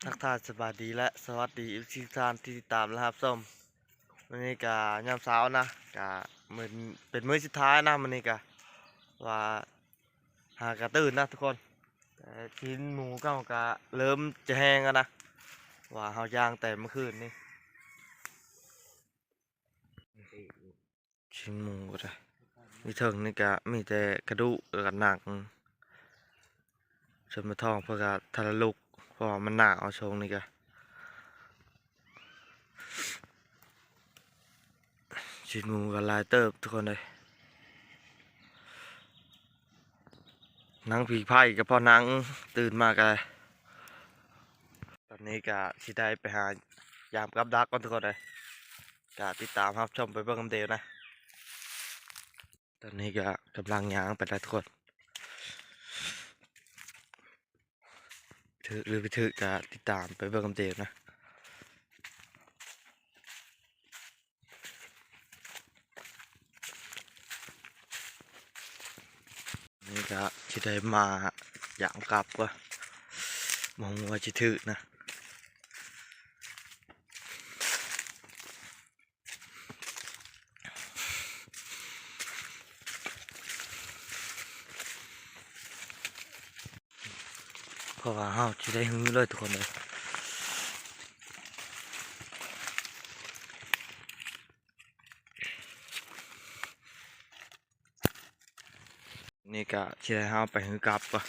ทักทายสวัสดีและสวัสดีทุกท่านที่ติดตามนะครับส้มวันนี้กะยามเช้านะกะเหมือนเป็นมื้อสุดท้ายนะวันนี้กะว่าหากระตื่นนะทุกคนแต่ชิ้นหมูก็กะเริ่มจะแห้งแล้วนะว่าเฮาย่างแต่เมื่อคืนนี่ชิ้นหมูก็ได้มีเถิงนี่กะมีแต่กระดูกกับหนังส่วนมาท้องเพื่อกะทะลุกเพราะว่ามันหนาวช่วงนี้กะชิ้นหมูกับลายเติบทุกคนเลย นั่งผีไพ่ก็พอนั่งตื่นมากันตอนนี้ก็สิได้ไปหายามกับดักก่อนทุกคนเลยก็ติดตามรับชมไปเบิ่งคำเดียวนะตอนนี้ก็กำลังย่างไปได้ทุกคนถือหรือไปถือก็ติดตามไปเบิ่งคำเดียวนะนี่ก็สิได้มาย่างกลับว่ามองว่าจะถือนะเพราะว่าเฮาจะได้ฮื้อเลยทุกคนเลยนี่ก็จะได้เฮาไปฮื้อกลับว่ะ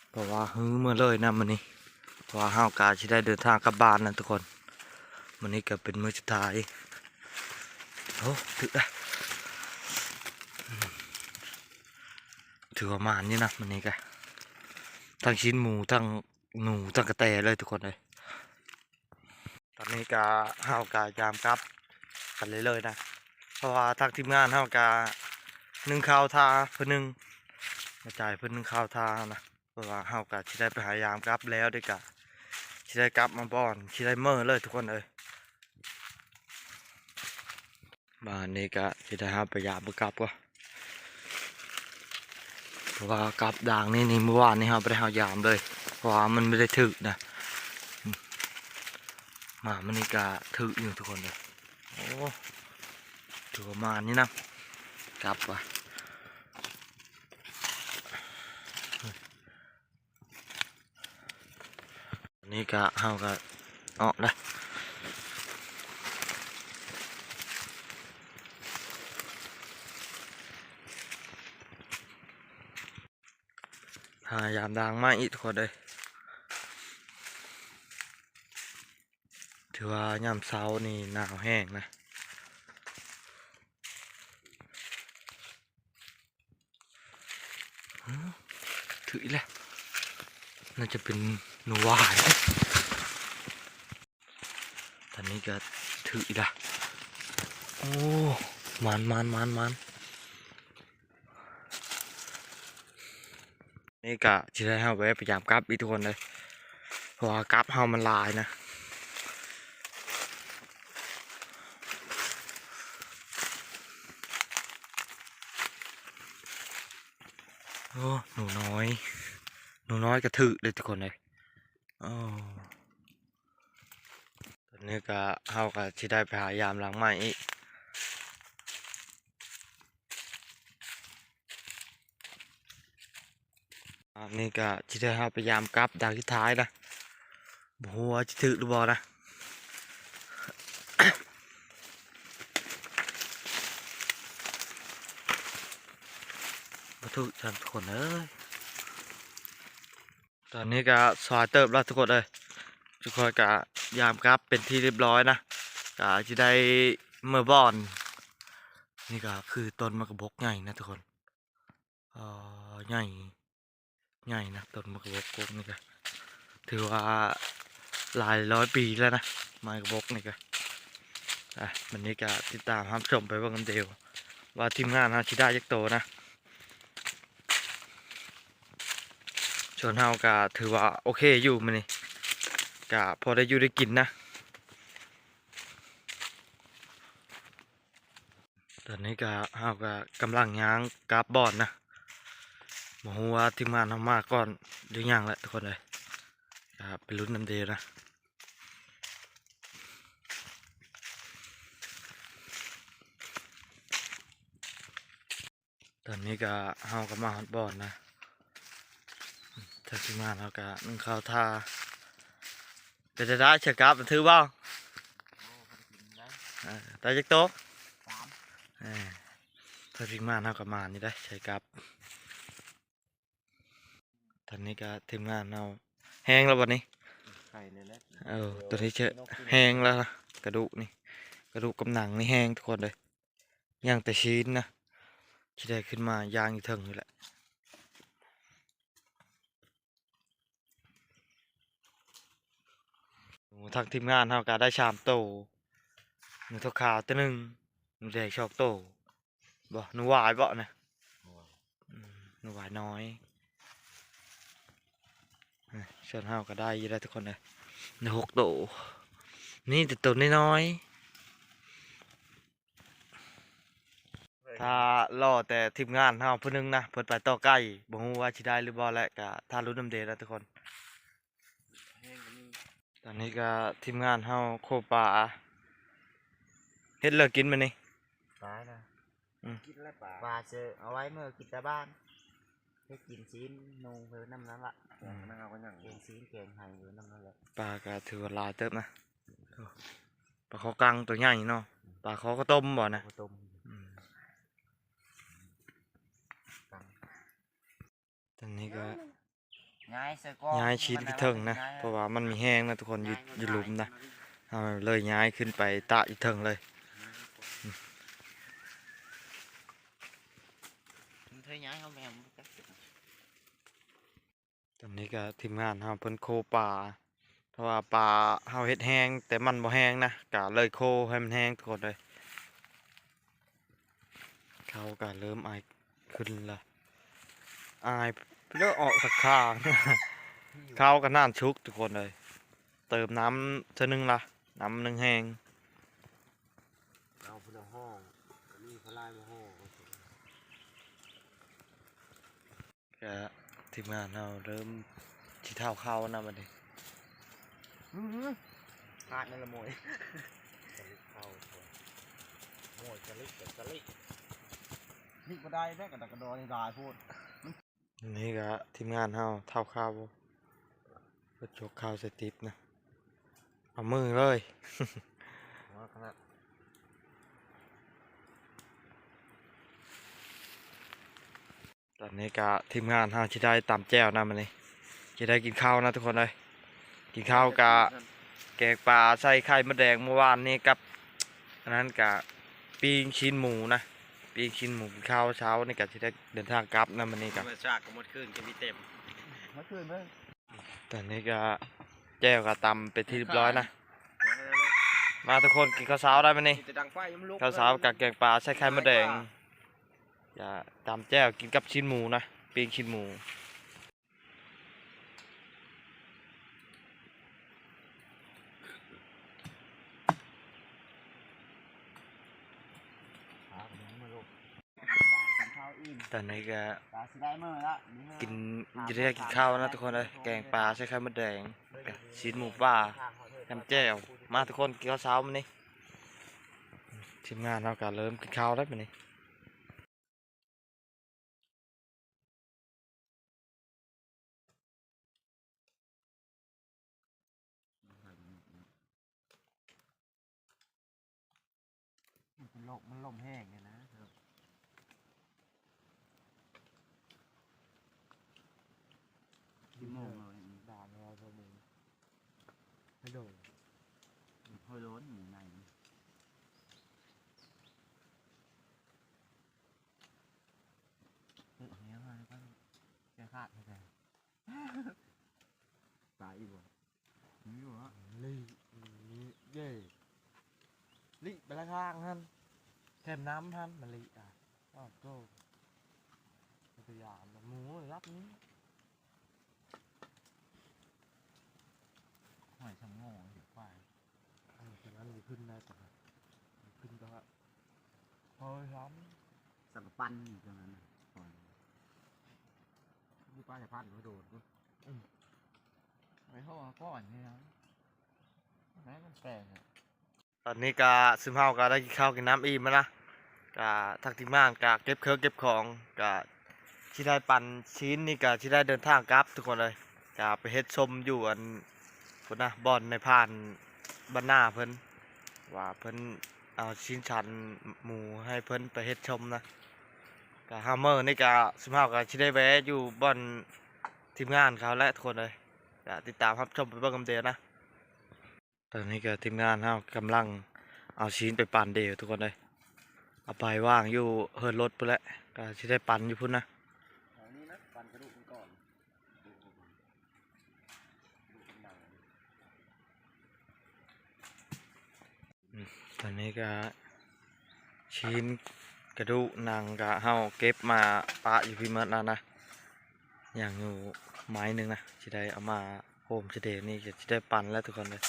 เพราะว่าฮื้อเมื่อเลยนะมันนี่เพราะว่าเฮากาจะได้เดินทางกลับบ้านนะทุกคนมันนี้ก็เป็นมื้อสุดท้ายโอ้ถือได้ถือประมาณนี้นะมันนี้ก็ทั้งชิ้นหมูทั้งหนูทั้งกระแตเลยทุกคนเลยตอนนี้ก็เฮากายามครับกันเลยนะเพราะว่าทางทีมงานเฮากานึ่งข้าวทาเพื่อนึ่งมาจ่ายเพื่อนึ่งข้าวทานะเพราะว่าเฮากาที่ได้ไปหายามครับแล้วด้วยกะที่ได้กลับมาบ่อนที่ได้เมื่อเลยทุกคนเลยบ้านนี้ก็ที่ได้หาไปยามไปกลับก็เพราะว่ากับด่างนี่เมื่อวานนี่เราไปหายามเลยเพราะว่ามันไม่ได้ถึกนะมามันนี่ก็ถึกอยู่ทุกคนเลยโอ้ถือประมาณนี้นะกลับว่ะนี่ก็เฮาก็ออกเลยหายามด่างมาอีกทุกคนเลยถือว่ายามเช้านี่หนาวแห้งนะถืออีกแล้วน่าจะเป็นหนูหวายตอนนี้ก็ถืออีกแล้วโอ้มันนี่ก็จะได้เฮาไว้พยายามกลับอีกทุกคนเลยเพราะว่ากลับเฮามันลายนะโอ้หนูน้อยก็ถือเลยทุกคนเลยโอ้ตอนนี้ก็เฮาก็จะได้ไปหายามหลังใหม่อีกอันนี้ก็จะได้เฮาพยายามกลับดังที่ท้ายนะบัวจะถือหรือบ่นะมาถือจนทุกคนเอ้ยตอนนี้ก็ซอยเติบแล้วทุกคนเลยทุกคนก็ยามกลับเป็นที่เรียบร้อยนะก็จะได้เมื่อบ่อนนี่ก็คือต้นมะกระบอกใหญ่นะทุกคนใหญ่นะต้นมะกระบอกนี่ก็ถือว่าหลายร้อยปีแล้วนะไม้กระบอกนี่ก็วันนี้ก็ติดตามรับชมไปว่ากันเดียวว่าทีมงานฮาชิได้ยักโตนะส่วนเฮาก็ถือว่าโอเคอยู่มันนี่ก็พอได้อยู่ได้กินนะตอนนี้ก็เฮาก็กำลังย่างกราบบอดนะบอกว่าทีมงานทำมาก่อนหรือยังแหละทุกคนเลย ครับเป็นรุ่นน้ำเดนะตอนนี้ก็เฮาก็มาฮอตบอลนะถ้าขึ้นมาเราก็นึ่งข้าวท่าจะได้เชือกกลับถือบ้างตาจักโตถ้าขึ้นมาเราก็มานี่ได้ใช้กลับตอนนี้ก็ทีมงานเราแห้งแล้ววันนี้ตัวนี้เชอะแห้งแล้วนะกระดูกนี่กระดูกกับหนังนี่แห้งทุกคนเลยย่างแต่ชิ้นนะที่ได้ขึ้นมาย่างอีกเถิงนี่แหละทางทีมงานเราก็ได้ชามโตหนูทกขาวตัวหนึ่งหนูแดงชอกโตบ่หนูหวายบ่นะหนูหวายน้อยส่วนเฮาก็ได้อยู่ได้ทุกคนเลยใน6 โตนี่แต่ตัวน้อยๆถ้ารอแต่ทีมงานเฮาผู้หนึงนะเพิ่นไปต่อใกล้บ่ฮู้ว่าสิได้หรือบ่และก็ถ้ารู้นำเดแล้วทุกคนตอนนี้ก็ทีมงานเฮาโคป่าเฮ็ดเลิกกินมื้อนี้ ตายนะ กินแล้วป่า ปลาเจอเอาไว้เมื่อกินแต่บ้านให้กินซีนนูเพื่อน้ำนั้นละ นั่งเอาก็ยัง เกงซีนเกงไห้เพื่อน้ำนั้นแหละ ปลาก็ถือว่าหลายเติบนะปลาคอกังตัวใหญ่เนาะปลาคอก็ต้มบ่นะ ข้าวต้ม อืม ตัง ตอนนี้ก็ ย้ายเสื้อก้ ย้ายชิ้นไปเถิงนะเพราะว่ามันมีแห้งนะทุกคนอยู่หลุมนะเอาเลยย้ายขึ้นไปตะอีกเถิงเลย เธอย้ายเขาแมว ตอนนี้ก็ทีมงานเฮาเพิ่นโคปลาเพราะว่าปลาเฮาเฮ็ดแห้งแต่มันบ่แห้งนะก็เลยโคให้มันแห้งทุกคนเลยเขาก็เริ่มอายขึ้นละอายเลือกออกสักข้าง เขาก็น่านชุกทุกคนเลยเติมน้ำเท่านึงละน้ำนึงแห้ง เอาพลห้องนี่พลายมาห้อง ก็ทีมงานเราเริ่มชี้เท้าเข้านะมันนี้ พลาดนั่นละมวย เข้าโม่จะลิกจะลิกลิกมาได้แม่กระดอนนี่ได้พูด นี่ก็ทีมงานเราเท้าเข้าเพื่อจกเข้าสติปนะเอามือเลย ว่าขนาด ตอนนี้ก็ทีมงานเราจะได้ตำแจ่วนะมันนี้จะได้กินข้าวนะทุกคนเลยกินข้าวกะแกงปลาใส่ไข่มดแดงเมื่อวานนี้กับอันนั้นกะปิ้งชิ้นหมูนะปิ้งชิ้นหมูกินข้าวเช้านี่กะจะได้เดินทางกลับนะมันนี้กับ มาจากก็หมดขึ้นก็มีเต็ม เมื่อคืนเพิ่ง ตอนนี้ก็แจ่วกับตำเป็นที่เรียบร้อยนะมาทุกคนกินข้าวเช้าได้มันนี่ จะดังไฟมันลุก ข้าวเช้ากับแกงปลาใส่ไข่มดแดงอย่าตำแจ่วกินกับชิ้นหมูนะปิ้งชิ้นหมู ข้าวอิ่ม ตอนนี้ก็ ปลาสิได้เมื่อละ กินจะได้กินข้าวนะทุกคนเลยแกงปลาใส่ไข่มดแดงกับชิ้นหมูป่าทำแจ่วมาทุกคนกินข้าวเช้ามันนี่ทีมงานเราก็เริ่มกินข้าวแล้วมันนี่ มันลมแห้งเนี่ยนะกี่โมงเลยด่าเราชั่วโมงไม่โดนค่อยร้อนหมูในเฮ้ยเนี้ยมาก็จะขาดไปเลยตายอีกบ่นี่อยู่ฮะ ลี่เย่ลี่ไปละข้างท่านแถมน้ำท่านมันลี่อ่ะอ้าวโตตัวอย่างหมูรับนี้ หอยชะโง่เห็นควาย จากนั้นขึ้นได้ปะขึ้นก็พอซ้ำ สังปันอยู่ตรงนั้นก่อนนี่ป้าจะพัดหรือโดดกู ไปเข้ามาก่อนนี่นะแม่มันแปลกอะ ตอนนี้กะซึมเฮาก็ได้กินข้าวกินน้ำอิ่มแล้วนะกะทักทีมงานกะเก็บเครื่องเก็บของกะที่ได้ปั่นชิ้นนี่กะที่ได้เดินทางกลับทุกคนเลยกะไปเฮ็ดชมอยู่อันพุ่นนะบ่อนในผ่านบ้านหน้าเพิ่นว่าเพิ่นเอาชิ้นชันหมูให้เพิ่นไปเฮ็ดชมนะกะฮัมเมอร์นี่กะซึมเฮากะที่ได้แวะอยู่บ่อนทีมงานเขาและทุกคนเลยกะติดตามรับชมไปเบิ่งกันเดียวนะตอนนี้ก็ทีมงานเฮากำลังเอาชิ้นไปปั่นเดียวทุกคนเลยเอาไปว่างอยู่เฮิร์นรถไปแล้วก็ที่ได้ปั่นอยู่พุ่นนะ ของนี้นะปันกระดูกมันก่อนดูหนัง ตอนนี้ก็ชิ้นกระดูกหนังก็เฮาเก็บมาปะอยู่พี่เมดแล้วนะอย่างอยู่ไม้หนึ่งนะที่ได้เอามาโฮมเฉดนี่ก็ที่ได้ปั่นแล้วทุกคนเลย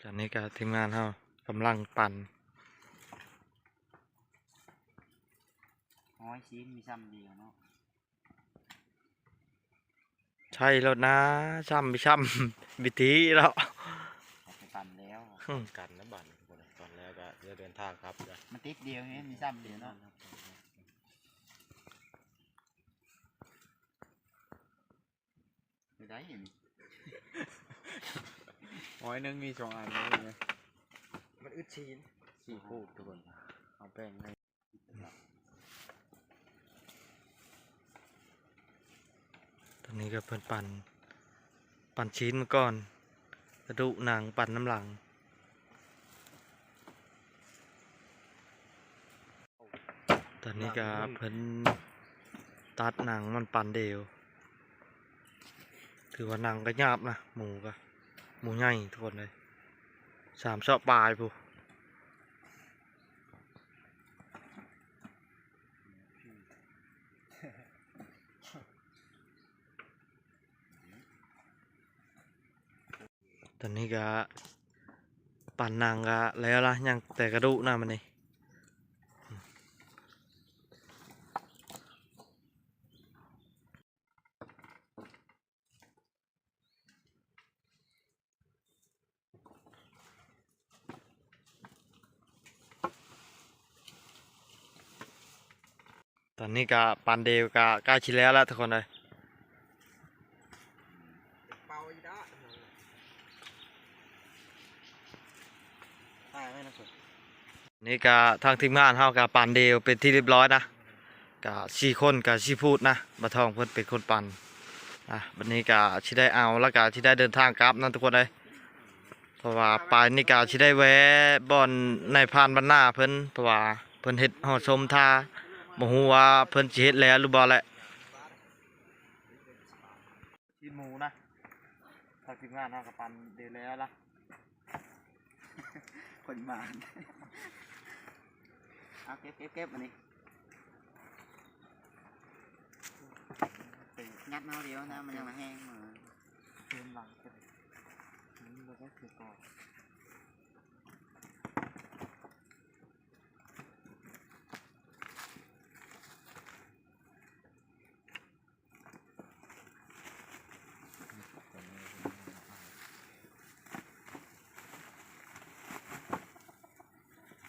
ตอนนี้ก็ทีมงานเฮากำลังปั่น ห้อยชิ้นมีซ้ำเดียวเนาะ ใช่แล้วนะช่ำไม่ช่ำ วิธีแล้ว เอาไปปั่นแล้ว กันนะบันคนเลยตอนแรกก็จะเดินทางครับจะ มันติดเดียวไงมีซ้ำเดียวเนาะไม่ได้เห็นห้อยนึงมี2 อันเลยไง มันอึดชิ้น สี่พูดทุกคนเอาแป้งให้ ตอนนี้ก็เพิ่นปั่นชิ้นมาก่อนกระดูกหนังปั่นน้ำหลังตอนนี้ก็เพิ่นตัดหนังมันปั่นเดียวถือว่าหนังก็หยาบนะหมูใหญ่ทุกคนเลย3 ชอบปลายพูตอนนี้ก็ปั่นหนังก็แล้วละยังแต่กระดูกนะมันนี่ตอนนี้ก็ปั่นเดียวก็ใกล้ชิดแล้วละทุกคนเลย เป่าอีด้าตายไหมนะสุด นี่ก็ทางทีมงานเฮาก็ปั่นเดียวเป็นที่เรียบร้อยนะก็4 คนก็4 พูดนะบะทองเพิ่นเป็นคนปั่นวันนี้ก็สิได้เอาแล้วก็สิได้เดินทางกลับนั่นทุกคนเลยเพราะว่าปลายนี่ก็สิได้แวะบ่อนในพานบ้านหน้าเพิ่นเพราะว่าเพิ่นเฮ็ดฮอดชมท่าบ่ฮู้ว่าเพิ่นสิเฮ็ดแล้วหรือบ่แหละชิ้นหมูนะทางทีมงานเฮาก็ปั่นเดียวแล้วล่ะ คนมาเอาเก็บอันนี้งัดเอาเดียวนะมันยังมาแห้งเหมือน เติมหลังก็ได้นี่เราก็คือก่อน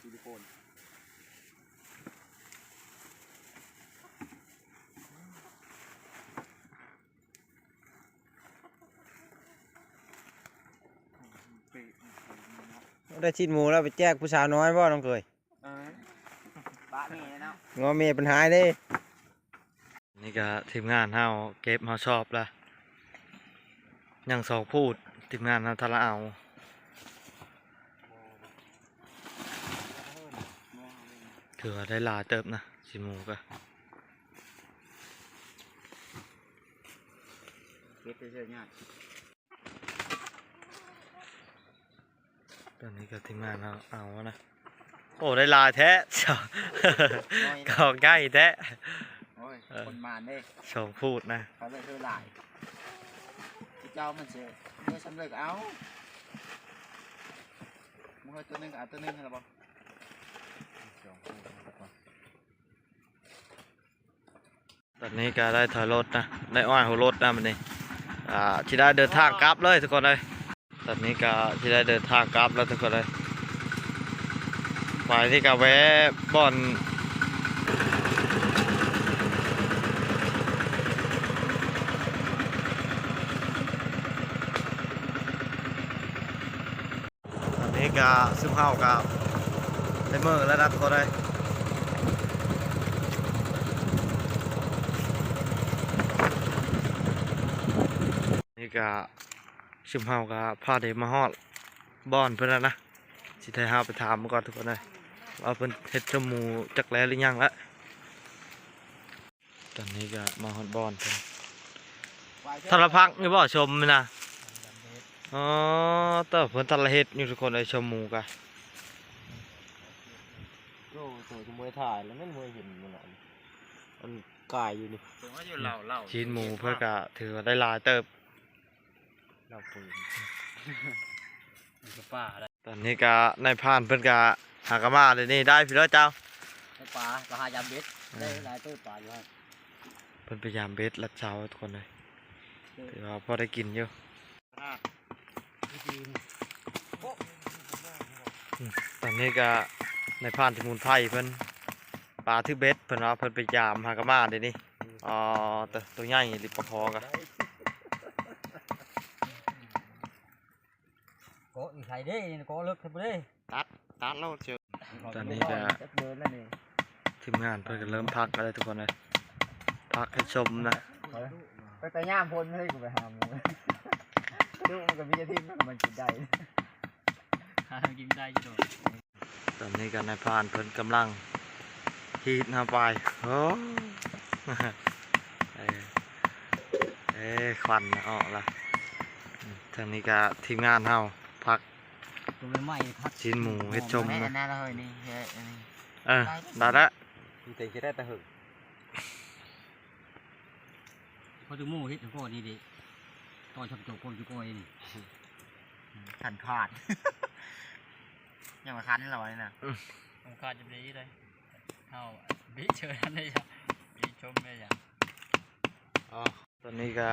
ซิลิโคน ได้ชิ้นหมูแล้วไปแจกผู้สาวน้อยบ่น้องเคย บ้านี่เนาะ งอเมียปัญหาเด้ นี่ก็ทีมงานเฮาเก็บเฮาชอบละยัง2 พูดทีมงานเฮาทะละเอาคือว่าได้หลายเติบนะสิหมูก็ เก็บเฉยๆเนี่ย ตอนนี้ก็ทีมงานเอานะโอ้ได้หลายแท้ก็ง่ายแท้ โอ้ยคนมาเด้ 2 พูดนะ เขาเลยคือหลาย เจ้ามันเสียเมื่อสำเร็จเอามึงให้ตัวนึงเอาตัวนึงให้เราบอก ตอนนี้ก็ได้ถอยรถนะได้อ้อยหัวรถนะมันนี่ที่ได้เดินทางกลับเลยทุกคนเลยตอนนี้ก็ที่ได้เดินทางกลับแล้วทุกคนเลยไปที่กาแวะบ่อนตอนนี้ก็ซึ่งเฮากับได้เมื่อแล้วนะทุกคนเลยนี่ก็ซึมเฮากับพาเด็กมาฮอดบ่อนเพื่อนแล้วนะสิไทยเฮาไปถามมาก่อนทุกคนเลยว่าเพิ่นเฮ็ดจมูจักแล้วหรือยังละตอนนี้ก็มาฮอดบ่อนเพิ่นทรพักนี่บ่ชมนี่นะอ๋อแต่เพิ่นทรเฮ็ดอยู่ทุกคนเลยชมหมูกะ โอ้ตัวจะมวยถ่ายแล้วไม่มวยเห็นมันอ่ะมันกายอยู่นี่ ผมว่าอยู่เหล่า ชิ้นหมูเพื่อกะถือว่าได้หลายเติบ เราปืน อยู่กับป้าได้ ตอนนี้ก็ในายพรานเพิ่นกะหากะมาเลยนี่ได้พี่แล้วเจ้า ปลาปลายามเบ็ดได้หลายตัวปลาอยู่ฮะ เพิ่นพยายามเบ็ดลัดเช้าทุกคนเลยถือว่าพอได้กินอยู่ตอนนี้ก็ในายพรานสมุนไพรเพิ่นปลาทึกเบ็ดเพิ่นว่าเพิ่นพยายามหากะมาเดี๋ยวนี้อ๋อตัวใหญ่ลิบปลาคอกะ có gì thầy đấy có lực thật đấy ตัดแล้วเชียวตอนนี้ก็ เดินแล้วนี่ ทีมงานเพิ่นก็เริ่มพักกันเลยทุกคนเลยพักให้ชมนะ ไปแต่ย่ามพลไม่ได้กูไปหาหมูดูมันก็มีอาทิตย์มันกินได้ หาทางกินได้อยู่โดด ตอนนี้กันนายพรานเพิ่นกำลังฮีดหน้าไปโอ้ ควันออกละทางนี้ก็ทีมงานเฮาพัก ตัวไม่ไหม้พัก ชิ้นหมูเฮ็ดชม แม่ นะ น่าละเฮ้ยนี่เฮ้ยนี่ ได้ละ แต่จะได้แต่หึง พอถึงหมู่เฮ็ดถึงพ่อนี่ดิตอนชมจบคนจุกอยนี่ ขันขาดยังมาคันเราเลยนะ ผมขาดจะดีเลยเฮาบิเชิญได้จ้ะบิชมได้จ้ะ ตอนนี้ก็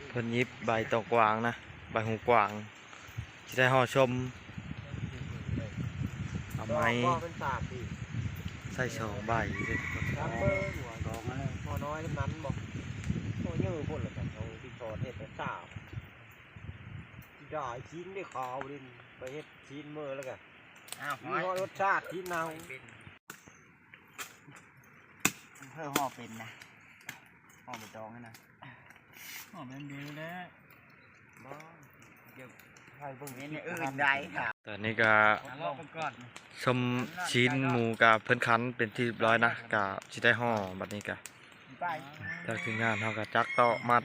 เพิ่นหยิบใบตองกวางนะใบหูกวางสิได้ห่อชมเอาไม้ เป็นสาบดิ ใส่สองใบเด้อทุกคน น้ำเบอร์หัวดอกอะไรพอน้อยน้ำนั้นบอกโอ้ยเยอะคนละกันเอาที่ชอเห็ดแต่สาบที่ได้ชิ้นได้ขาวดินไปเห็ดชิ้นเมื่อแล้วกันมีรสชาติที่เนาเพื่อห่อเป็นนะห่อใบตองนะ อ๋อมันดีแล้ว ให้เบิ่งนี่อื่นได้ค่ะ ตอนนี้ก็ รอบก่อน ชมชิ้นหมูกับเพิ่นคั้นเป็นที่เรียบร้อยนะกับสิได้ห่อบัดนี้ก็ ไป ทางทีมงานเฮาก็จักต่อมัด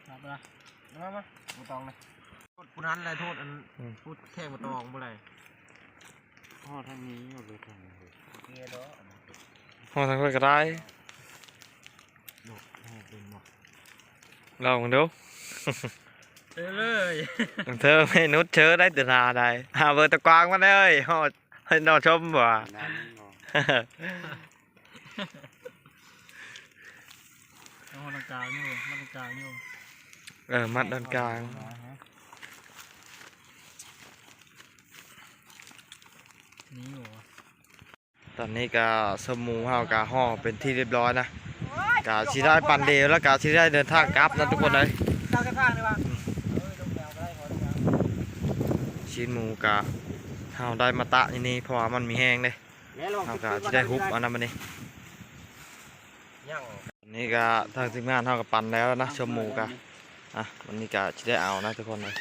ครับละ มาใบตองเลยโทษผู้นั้นอะไรโทษอันพูดแค่ใบตองเมื่อไร พ่อทางนี้อยู่เลยทางนี้ เกียร์เด้อ ห่อทางนั้นก็ได้ ดอกห่อเป็นหมด ลองดู เจอเลย เธอไม่นุชเชื้อได้แต่นาได้หาเบอร์ตะกวางมาเลยห่อให้นอชมบ่ เอาตรงกลางอยู่มันตรงกลางอยู่ มัดด้านกลาง นี่อยู่ ตอนนี้ก็สมูเฮากะห่อเป็นที่เรียบร้อยนะกะสิได้ปันเดียวแล้วกะสิได้เดินทางกลับนะทุกคนเลย ตั้งข้างเลยว่ะลงแนวก็ได้ขอลงแนว ชิ้นหมูกะเฮาได้มาตะนี่เพราะว่ามันมีแห้งเลยเฮากะสิได้ฮุบเอานำมันนี่ ยัง อันนี้ก็ทางทีมงานเฮาก็ปั่นแล้วนะชมหมูกะวันนี้กะสิได้เอานะทุกคนเลย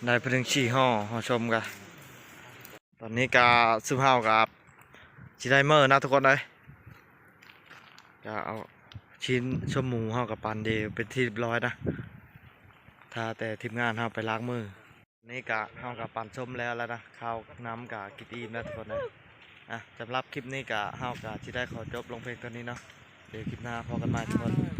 ได้เพิ่งชี้ห่อชมกะตอนนี้กะซึมเฮากับสิได้เมื่อนะทุกคนเลยกะเอาชิ้นชมหมูเฮากับปั่นเดียวเป็นที่เรียบร้อยนะ ถ้าแต่ทีมงานเราไปล้างมือนี่กะเฮากับปั่นส้มแล้วนะข้าวน้ำกะกินอิ่มแล้วทุกคนเลยสำหรับคลิปนี้กะเฮากะที่ได้ขอจบลงเพลงตัวนี้เนาะเดี๋ยวคลิปหน้าพอกันใหม่ทุกคน